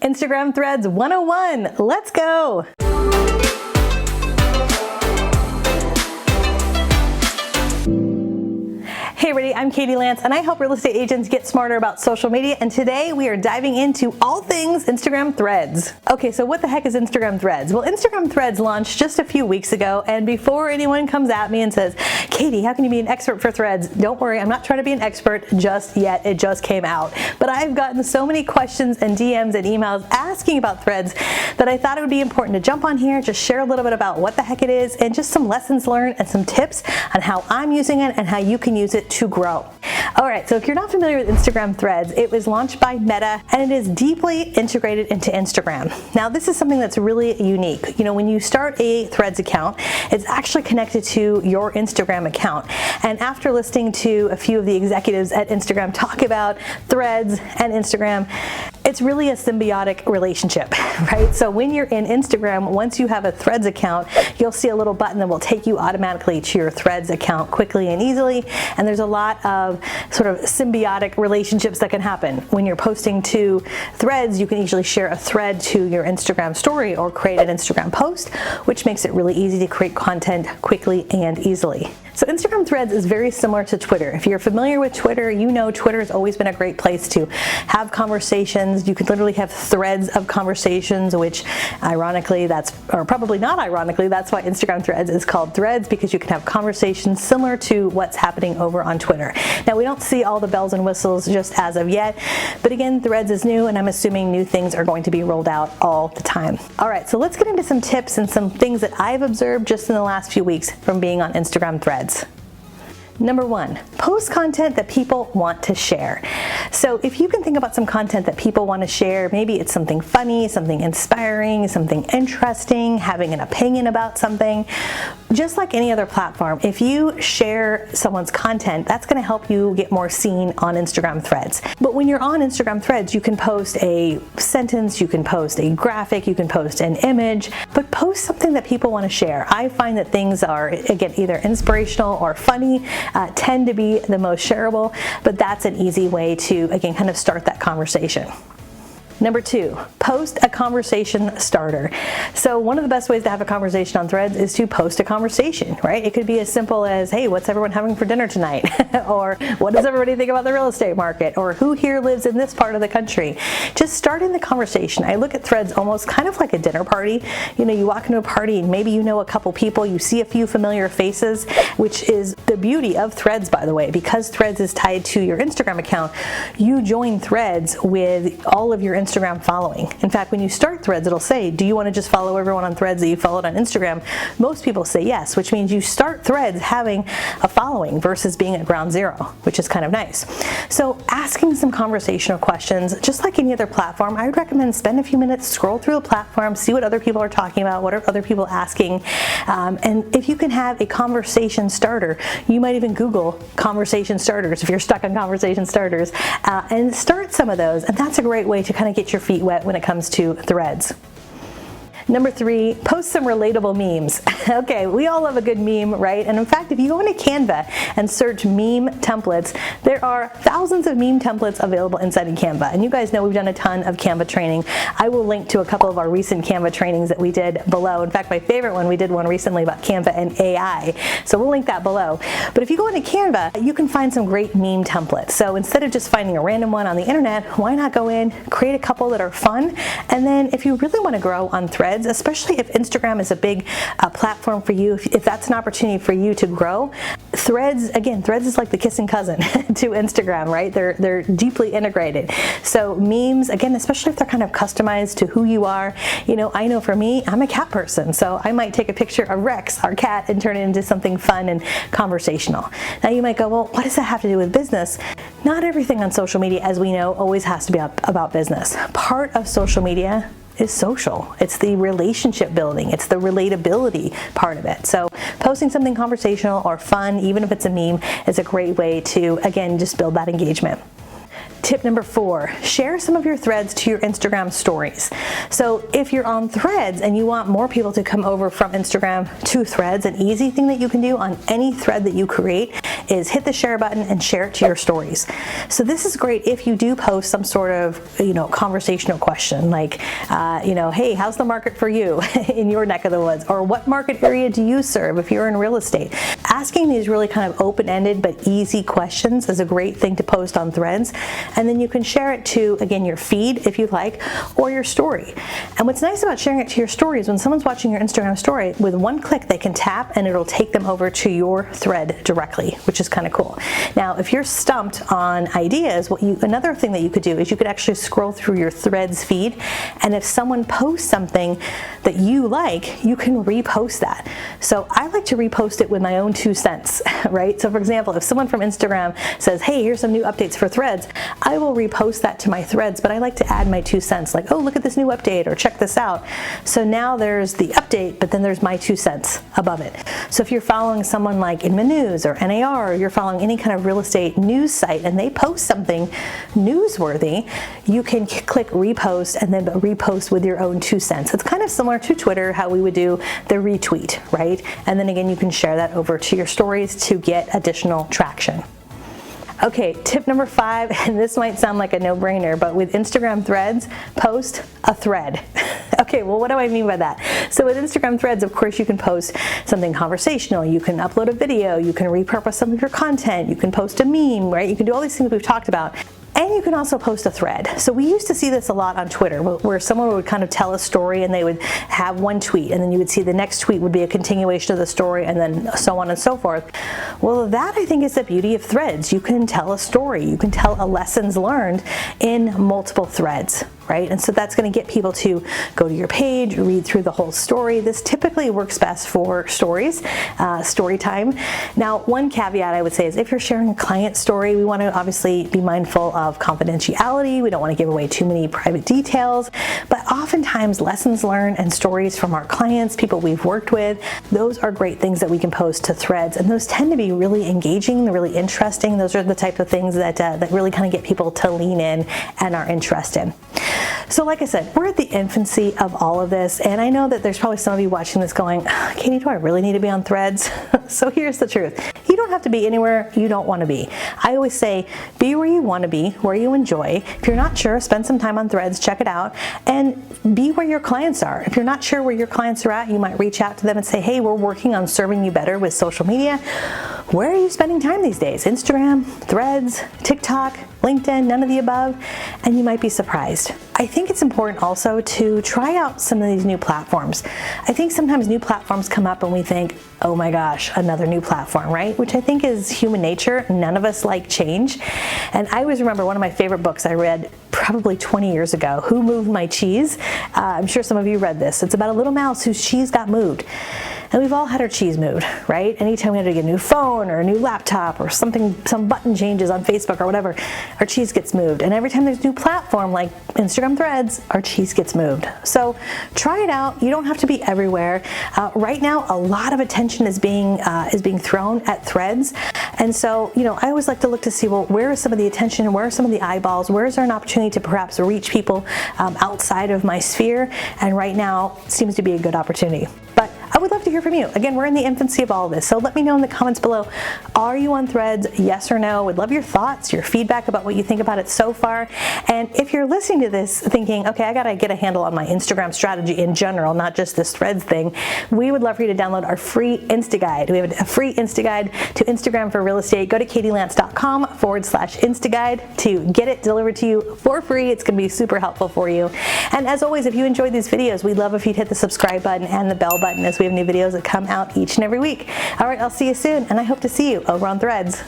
Instagram Threads 101. Let's go. Hey everybody, I'm Katie Lance and I help real estate agents get smarter about social media, and today we are diving into all things Instagram Threads. Okay, so what the heck is Instagram Threads? Well, Instagram Threads launched just a few weeks ago, and before anyone comes at me and says, Katie, how can you be an expert for Threads? Don't worry, I'm not trying to be an expert just yet. It just came out. But I've gotten so many questions and DMs and emails asking about Threads that I thought it would be important to jump on here, just share a little bit about what the heck it is and just some lessons learned and some tips on how I'm using it and how you can use it to grow. All right, so if you're not familiar with Instagram Threads, it was launched by Meta and it is deeply integrated into Instagram. Now, this is something that's really unique. You know, when you start a Threads account, it's actually connected to your Instagram account. And after listening to a few of the executives at Instagram talk about Threads and Instagram, it's really a symbiotic relationship, right? So when you're in Instagram, once you have a Threads account, you'll see a little button that will take you automatically to your Threads account quickly and easily. And there's a lot of sort of symbiotic relationships that can happen. When you're posting to Threads, you can easily share a thread to your Instagram story or create an Instagram post, which makes it really easy to create content quickly and easily. So Instagram Threads is very similar to Twitter. If you're familiar with Twitter, you know Twitter has always been a great place to have conversations. You can literally have threads of conversations, which ironically, or probably not ironically, that's why Instagram Threads is called Threads, because you can have conversations similar to what's happening over on Twitter. Now, we don't see all the bells and whistles just as of yet, but again, Threads is new and I'm assuming new things are going to be rolled out all the time. All right, so let's get into some tips and some things that I've observed just in the last few weeks from being on Instagram Threads. Number one, post content that people want to share. So if you can think about some content that people want to share, maybe it's something funny, something inspiring, something interesting, having an opinion about something, just like any other platform, if you share someone's content, that's going to help you get more seen on Instagram Threads. But when you're on Instagram Threads, you can post a sentence, you can post a graphic, you can post an image, but post something that people want to share. I find that things are, again, either inspirational or funny, tend to be the most shareable, but that's an easy way to, again, kind of start that conversation. Number two, post a conversation starter. So one of the best ways to have a conversation on Threads is to post a conversation, right? It could be as simple as, hey, what's everyone having for dinner tonight? Or what does everybody think about the real estate market? Or who here lives in this part of the country? Just starting the conversation. I look at Threads almost kind of like a dinner party. You know, you walk into a party and maybe you know a couple people, you see a few familiar faces, which is the beauty of Threads, by the way. Because Threads is tied to your Instagram account, you join Threads with all of your Instagram following. In fact, when you start Threads, it'll say, do you want to just follow everyone on Threads that you followed on Instagram? Most people say yes, which means you start Threads having a following versus being at ground zero, which is kind of nice. So asking some conversational questions, just like any other platform, I would recommend spend a few minutes, scroll through the platform, see what other people are talking about, what are other people asking, and if you can have a conversation starter, you might even Google conversation starters if you're stuck on conversation starters, and start some of those, and that's a great way to kind of get your feet wet when it comes to Threads. Number three, post some relatable memes. Okay, we all love a good meme, right? And in fact, if you go into Canva and search meme templates, there are thousands of meme templates available inside of Canva. And you guys know we've done a ton of Canva training. I will link to a couple of our recent Canva trainings that we did below. In fact, my favorite one, we did one recently about Canva and AI. So we'll link that below. But if you go into Canva, you can find some great meme templates. So instead of just finding a random one on the internet, why not go in, create a couple that are fun, and then if you really want to grow on Threads, especially if Instagram is a big platform for you, if that's an opportunity for you to grow, Threads is like the kissing cousin to Instagram, right? They're deeply integrated. So memes, again, especially if they're kind of customized to who you are, you know, I know for me, I'm a cat person, so I might take a picture of Rex, our cat, and turn it into something fun and conversational. Now you might go, well, what does that have to do with business? Not everything on social media, as we know, always has to be about business. Part of social media is social. It's the relationship building. It's the relatability part of it. So posting something conversational or fun, even if it's a meme, is a great way to, again, just build that engagement. Tip number 4, share some of your threads to your Instagram stories. So if you're on Threads and you want more people to come over from Instagram to Threads, an easy thing that you can do on any thread that you create is hit the share button and share it to your stories. So this is great if you do post some sort of, conversational question like, hey, how's the market for you in your neck of the woods? Or what market area do you serve if you're in real estate? Asking these really kind of open-ended but easy questions is a great thing to post on Threads. And then you can share it to, again, your feed if you like, or your story. And what's nice about sharing it to your story is when someone's watching your Instagram story, with one click they can tap and it'll take them over to your thread directly, which is kind of cool. Now, if you're stumped on ideas, another thing that you could do is you could actually scroll through your Threads feed, and if someone posts something that you like, you can repost that. So I like to repost it with my own 2 cents, right? So for example, if someone from Instagram says, hey, here's some new updates for Threads, I will repost that to my Threads, but I like to add my 2 cents, like, oh, look at this new update, or check this out. So now there's the update, but then there's my 2 cents above it. So if you're following someone like Inma News or NAR, or you're following any kind of real estate news site and they post something newsworthy, you can click repost and then repost with your own 2 cents. It's kind of similar to Twitter, how we would do the retweet, right? And then again, you can share that over to your stories to get additional traction. Okay, tip number 5, and this might sound like a no-brainer, but with Instagram Threads, post a thread. Okay, well, what do I mean by that? So with Instagram Threads, of course, you can post something conversational, you can upload a video, you can repurpose some of your content, you can post a meme, right? You can do all these things we've talked about. And you can also post a thread. So we used to see this a lot on Twitter, where someone would kind of tell a story and they would have one tweet, and then you would see the next tweet would be a continuation of the story, and then so on and so forth. Well, that I think is the beauty of Threads. You can tell a story, you can tell a lessons learned in multiple threads, right? And so that's going to get people to go to your page, read through the whole story. This typically works best for stories, story time. Now, one caveat I would say is if you're sharing a client story, we want to obviously be mindful of confidentiality. We don't want to give away too many private details, but oftentimes lessons learned and stories from our clients, people we've worked with, those are great things that we can post to Threads, and those tend to be really engaging, they're really interesting. Those are the type of things that really kind of get people to lean in and are interested. So like I said, we're at the infancy of all of this, and I know that there's probably some of you watching this going, Katie, do I really need to be on Threads? So here's the truth. You don't have to be anywhere you don't want to be. I always say, be where you want to be, where you enjoy. If you're not sure, spend some time on Threads, check it out, and be where your clients are. If you're not sure where your clients are at, you might reach out to them and say, hey, we're working on serving you better with social media. Where are you spending time these days? Instagram, Threads, TikTok, LinkedIn, none of the above, and you might be surprised. I think it's important also to try out some of these new platforms. I think sometimes new platforms come up and we think, oh my gosh, another new platform, right? Which I think is human nature. None of us like change. And I always remember one of my favorite books I read probably 20 years ago, Who Moved My Cheese? I'm sure some of you read this. It's about a little mouse whose cheese got moved. And we've all had our cheese moved, right? Anytime we had to get a new phone or a new laptop or something, some button changes on Facebook or whatever, our cheese gets moved. And every time there's a new platform like Instagram Threads, our cheese gets moved. So try it out. You don't have to be everywhere. Right now, a lot of attention is being thrown at Threads. And so, I always like to look to see, well, where is some of the attention? Where are some of the eyeballs? Where is there an opportunity to perhaps reach people outside of my sphere? And right now seems to be a good opportunity. But I would love to hear from you. Again, we're in the infancy of all of this, so let me know in the comments below. Are you on Threads? Yes or no? Would love your thoughts, your feedback about what you think about it so far. And if you're listening to this thinking, okay, I gotta get a handle on my Instagram strategy in general, not just this Threads thing, we would love for you to download our free Insta Guide. We have a free Insta Guide to Instagram for real estate. Go to katielance.com/Insta Guide to get it delivered to you for free. It's gonna be super helpful for you. And as always, if you enjoyed these videos, we'd love if you'd hit the subscribe button and the bell button as we have new videos that come out each and every week. All right, I'll see you soon, and I hope to see you over on Threads.